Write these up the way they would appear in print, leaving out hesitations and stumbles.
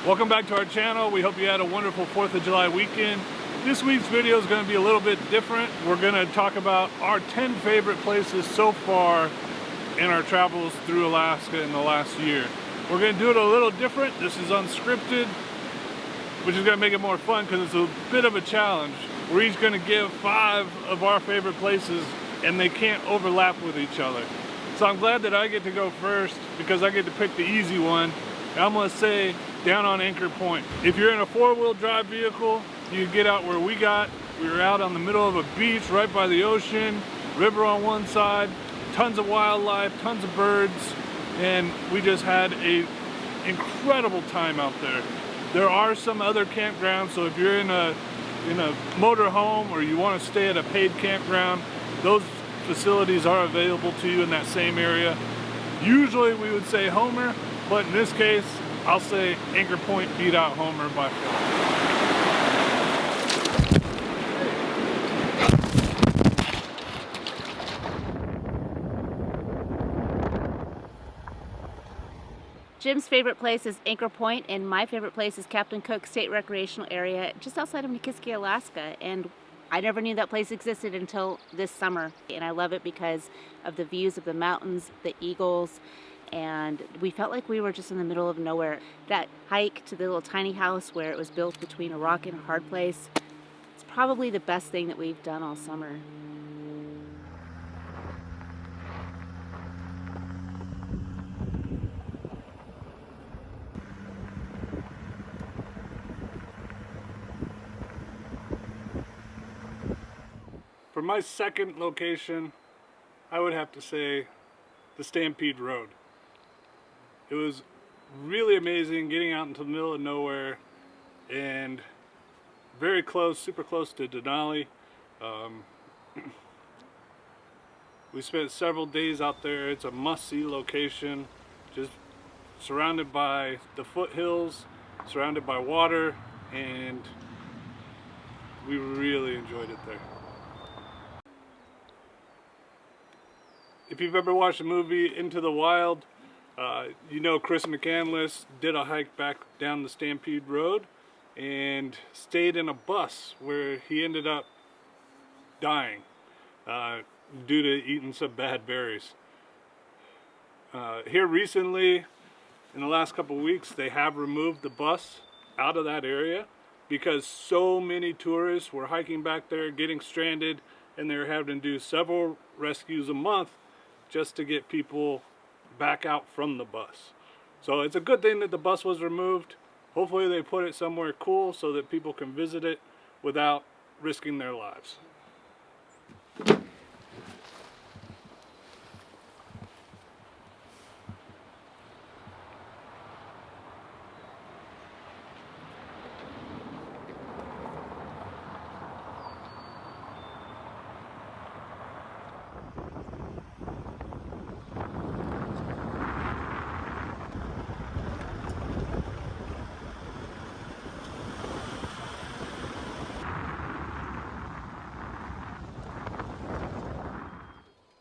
Welcome back to our channel. We hope you had a wonderful 4th of July weekend. This week's video is going to be a little bit different. We're going to talk about our 10 favorite places so far in our travels through Alaska in the last year. We're going to do it a little different. This is unscripted, which is going to make it more fun because it's a bit of a challenge. We're each going to give 5 of our favorite places and they can't overlap with each other. So I'm glad that I get to go first because I get to pick the easy one. And I'm going to say down on Anchor Point. If you're in a 4-wheel drive vehicle, you can get out where we got. We were out on the middle of a beach right by the ocean, river on one side, tons of wildlife, tons of birds, and we just had an incredible time out there. There are some other campgrounds, so if you're in a motor home or you want to stay at a paid campground, those facilities are available to you in that same area. Usually we would say Homer, but in this case, I'll say Anchor Point beat out Homer by far. Jim's favorite place is Anchor Point, and my favorite place is Captain Cook State Recreational Area, just outside of Nikiski, Alaska. And I never knew that place existed until this summer, and I love it because of the views of the mountains, the eagles, and we felt like we were just in the middle of nowhere. That hike to the little tiny house where it was built between a rock and a hard place, it's probably the best thing that we've done all summer. For my second location, I would have to say the Stampede Road. It was really amazing getting out into the middle of nowhere and very close, super close to Denali. We spent several days out there. It's a must-see location, just surrounded by the foothills, surrounded by water, and we really enjoyed it there. If you've ever watched the movie Into the Wild, you know Chris McCandless did a hike back down the Stampede Road and stayed in a bus where he ended up dying due to eating some bad berries. Here recently, in the last couple of weeks, they have removed the bus out of that area because so many tourists were hiking back there, getting stranded, and they were having to do several rescues a month just to get people back out from the bus. So it's a good thing that the bus was removed. Hopefully they put it somewhere cool so that people can visit it without risking their lives.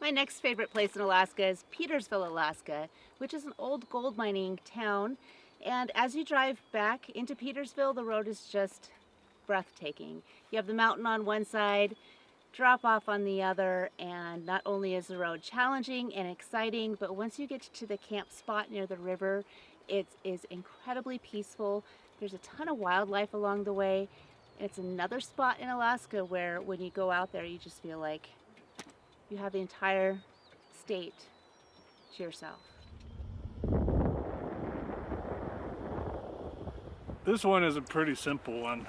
My next favorite place in Alaska is Petersville, Alaska, which is an old gold mining town. And as you drive back into Petersville, the road is just breathtaking. You have the mountain on one side, drop off on the other, and not only is the road challenging and exciting, but once you get to the camp spot near the river, it is incredibly peaceful. There's a ton of wildlife along the way. And it's another spot in Alaska where when you go out there, you just feel like you have the entire state to yourself. This one is a pretty simple one,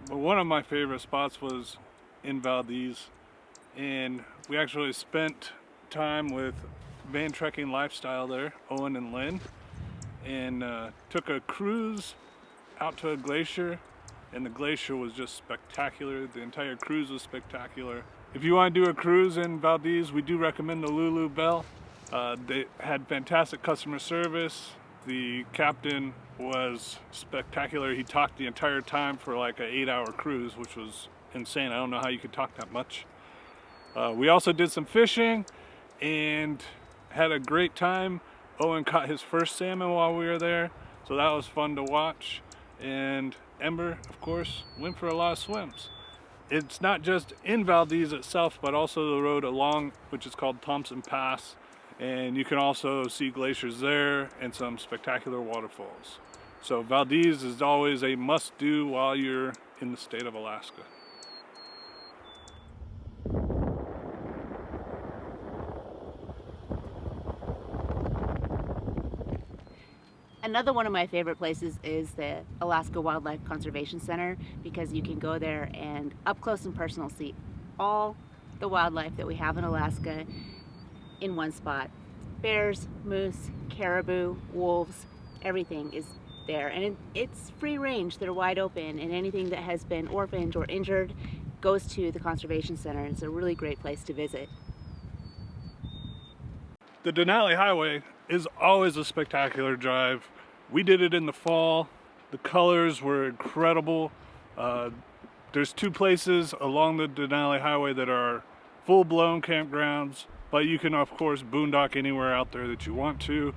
but one of my favorite spots was in Valdez, and we actually spent time with Van Trekking Lifestyle there, Owen and Lynn, and took a cruise out to a glacier, and the glacier was just spectacular. The entire cruise was spectacular. If you want to do a cruise in Valdez, we do recommend the Lulu Bell. They had fantastic customer service. The captain was spectacular. He talked the entire time for like an 8-hour cruise, which was insane. I don't know how you could talk that much. We also did some fishing and had a great time. Owen caught his first salmon while we were there. So that was fun to watch. And Ember, of course, went for a lot of swims. It's not just in Valdez itself, but also the road along, which is called Thompson Pass. And you can also see glaciers there and some spectacular waterfalls. So Valdez is always a must-do while you're in the state of Alaska. Another one of my favorite places is the Alaska Wildlife Conservation Center, because you can go there and up close and personal see all the wildlife that we have in Alaska in one spot. Bears, moose, caribou, wolves, everything is there. And it's free range, they're wide open, and anything that has been orphaned or injured goes to the Conservation Center. It's a really great place to visit. The Denali Highway is always a spectacular drive. We did it in the fall. The colors were incredible. There's two places along the Denali Highway that are full-blown campgrounds, but you can of course boondock anywhere out there that you want to.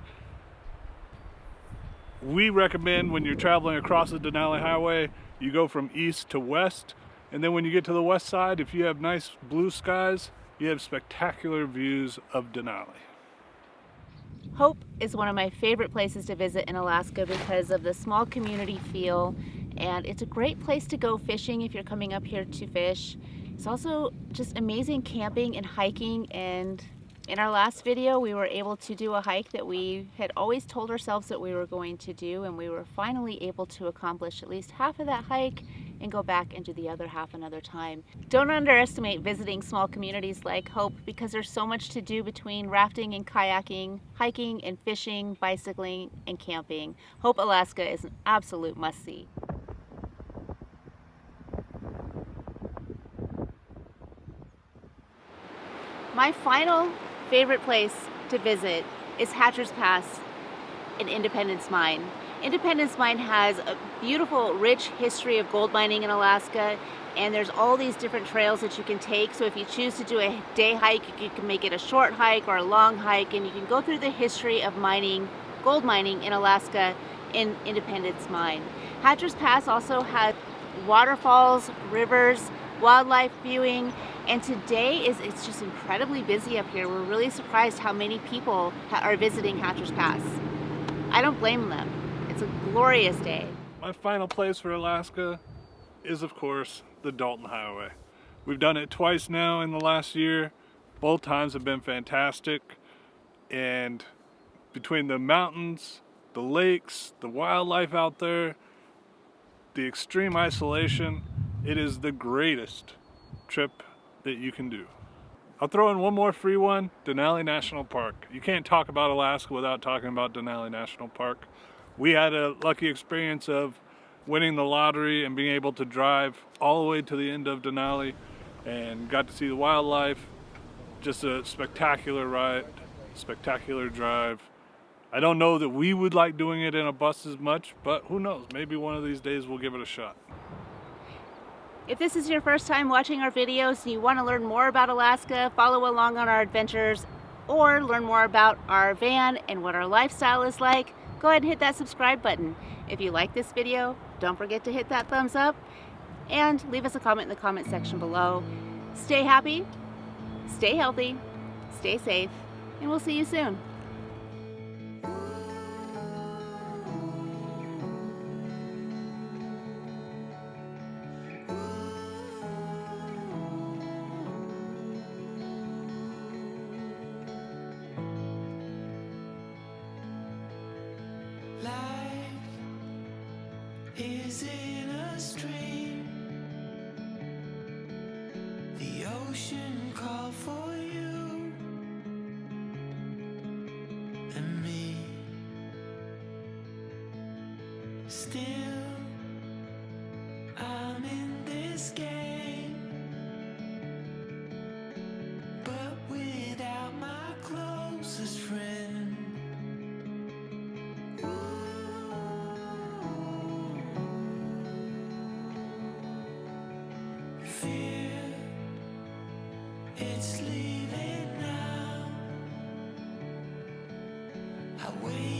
We recommend when you're traveling across the Denali Highway, you go from east to west, and then when you get to the west side, if you have nice blue skies, you have spectacular views of Denali. Hope is one of my favorite places to visit in Alaska because of the small community feel, and it's a great place to go fishing if you're coming up here to fish. It's also just amazing camping and hiking, and in our last video we were able to do a hike that we had always told ourselves that we were going to do, and we were finally able to accomplish at least half of that hike and go back and do the other half another time. Don't underestimate visiting small communities like Hope, because there's so much to do between rafting and kayaking, hiking and fishing, bicycling and camping. Hope, Alaska is an absolute must-see. My final favorite place to visit is Hatcher's Pass in Independence Mine. Independence Mine has a beautiful, rich history of gold mining in Alaska, and there's all these different trails that you can take. So if you choose to do a day hike, you can make it a short hike or a long hike, and you can go through the history of mining, gold mining in Alaska in Independence Mine. Hatcher's Pass also has waterfalls, rivers, wildlife viewing, and today it's just incredibly busy up here. We're really surprised how many people are visiting Hatcher's Pass. I don't blame them. It's a glorious day. My final place for Alaska is, of course, the Dalton Highway. We've done it twice now in the last year. Both times have been fantastic. And between the mountains, the lakes, the wildlife out there, the extreme isolation, it is the greatest trip that you can do. I'll throw in one more free one, Denali National Park. You can't talk about Alaska without talking about Denali National Park. We had a lucky experience of winning the lottery and being able to drive all the way to the end of Denali and got to see the wildlife. Just a spectacular ride, spectacular drive. I don't know that we would like doing it in a bus as much, but who knows, maybe one of these days we'll give it a shot. If this is your first time watching our videos and you want to learn more about Alaska, follow along on our adventures, or learn more about our van and what our lifestyle is like, go ahead and hit that subscribe button. If you like this video, don't forget to hit that thumbs up and leave us a comment in the comment section below. Stay happy, stay healthy, stay safe, and we'll see you soon. Is in a stream. The ocean called for you and me. Still, I'm in this game, but without my closest friend. Fear, it's leaving now. I wait.